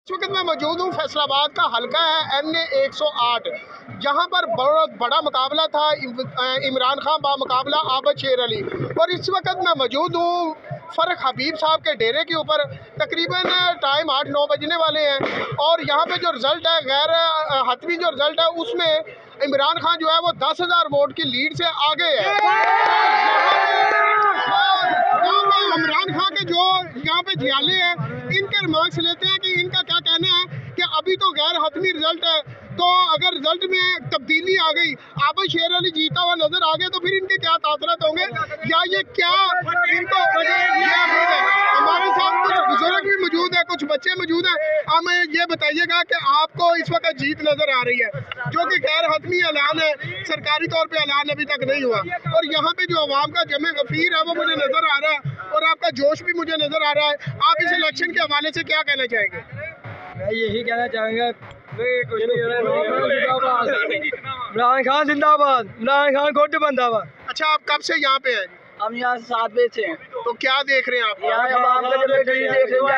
इस वक्त मैं मौजूद हूँ फैसलाबाद का हल्का है NA 108, जहाँ पर बहुत बड़ा मुकाबला था इमरान खान बा मुकाबला आबद शेर अली। और इस वक्त मैं मौजूद हूँ फ़र्क हबीब साहब के डेरे के ऊपर। तकरीबन टाइम 8-9 बजने वाले हैं और यहाँ पे जो रिज़ल्ट है गैर हतमी जो रिज़ल्ट है उसमें इमरान खान जो है वो 10,000 वोट की लीड से आगे है। इमरान खान के जो यहाँ पे जियाले हैं इनके रिमार्क्स लेते हैं कि इनका क्या कहना है कि अभी तो गैर हतमी रिजल्ट है, तो अगर रिजल्ट में तब्दीली आ गई, आबद शेर अली जीता हुआ नजर आ गया तो फिर इनके क्या तासरात होंगे या ये क्या इनको। हमारे साथ कुछ बुजुर्ग भी मौजूद है, कुछ बच्चे मौजूद हैं। हमें ये बताइएगा कि आपको इस वक्त जीत नजर आ रही है जो कि गैर हतमी ऐलान है, सरकारी तौर पे ऐलान अभी तक नहीं हुआ, और यहाँ पे जो अवाम का जमे गफीर है वो मुझे नजर आ रहा है और आपका जोश भी मुझे नजर आ रहा है। आप इस इलेक्शन के हवाले से क्या कहना चाहेंगे? मैं यही कहना चाहूँगा, इमरान खान जिंदाबाद, इमरान खान गोटे बंदा हुआ। अच्छा, आप कब से यहाँ पे हैं? हम यहाँ से 7 बजे से हैं। तो क्या देख रहे हैं आप? यहाँ आवाम का जब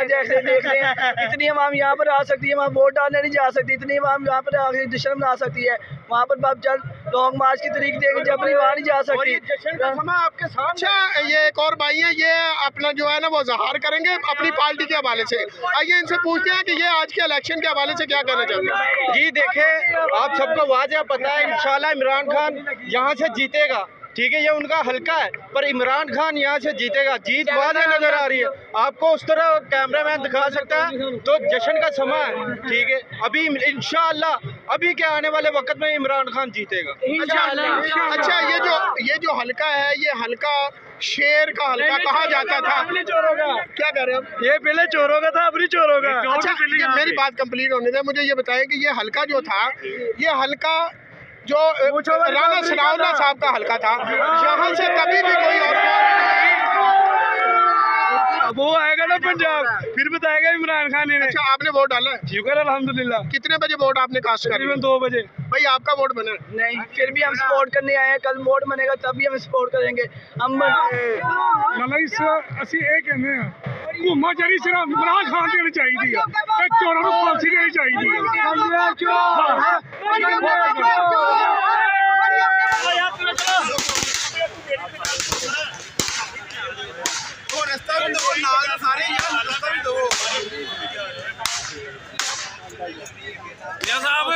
जैसे देख रहे हैं, इतनी आवाम यहाँ पर आ सकती है, वहाँ वोट डालने नहीं जा सकती, इतनी आवाम यहाँ पर आके जश्न मना सकती है। वहाँ पर बाप जल्द लॉन्ग मार्च की तरीक देंगे जब अपनी वहाँ नहीं जा सकती। आपके साथ अच्छा, ये एक और भाई है, ये अपना जो है ना वो ज़हार करेंगे अपनी पार्टी के हवाले से। आइए इनसे पूछते हैं कि ये आज के इलेक्शन के हवाले से क्या कहना चाहते हैं। जी देखें, आप सबको वाज़ेह पता है इंशाल्लाह इमरान खान यहाँ से जीतेगा, ठीक है, ये उनका हल्का है, पर इमरान खान यहाँ से जीतेगा। जीत वाज़ेह नजर आ रही है आपको, उस तरह कैमरामैन दिखा सकता है, तो जश्न का समय है, ठीक है। अभी इंशाल्लाह अभी के आने वाले वक्त में इमरान खान जीतेगा अच्छा, ये जो हल्का है, ये हल्का शेर का हल्का कहा जाता था। क्या कह रहे हो? ये पहले चोरों का था, अब नहीं चोरों का। अच्छा, मेरी बात कंप्लीट होने दे, मुझे ये बताएं कि ये हल्का जो था, ये हल्का जो राना सनाउल्लाह साहब का हल्का था, यहाँ से कभी भी कोई और वो आएगा ना पंजाब, फिर बताएगा इमरान खान ने। अच्छा, आपने वोट डाला है? शुक्र अल्हम्दुलिल्लाह। कितने बजे वोट आपने कास्ट करा? तकरीबन 2 बजे। भाई आपका वोट बना? नहीं, फिर भी हम सपोर्ट करने आए हैं। कल वोट बनेगा तब भी हम सपोर्ट करेंगे। हम ਅਸੀਂ ਇਹ ਕਹਿੰਦੇ ਆ ਘੁੰਮਾ ਜਿਹੜੀ ਸਿਰਫ ਇਮਰਾਨ ਖਾਨ ਦੇਣੀ ਚਾਹੀਦੀ ਆ ਤੇ ਚੋਰਾਂ ਨੂੰ ਫਾਂਸੀ ਦੇਣੀ ਚਾਹੀਦੀ साहब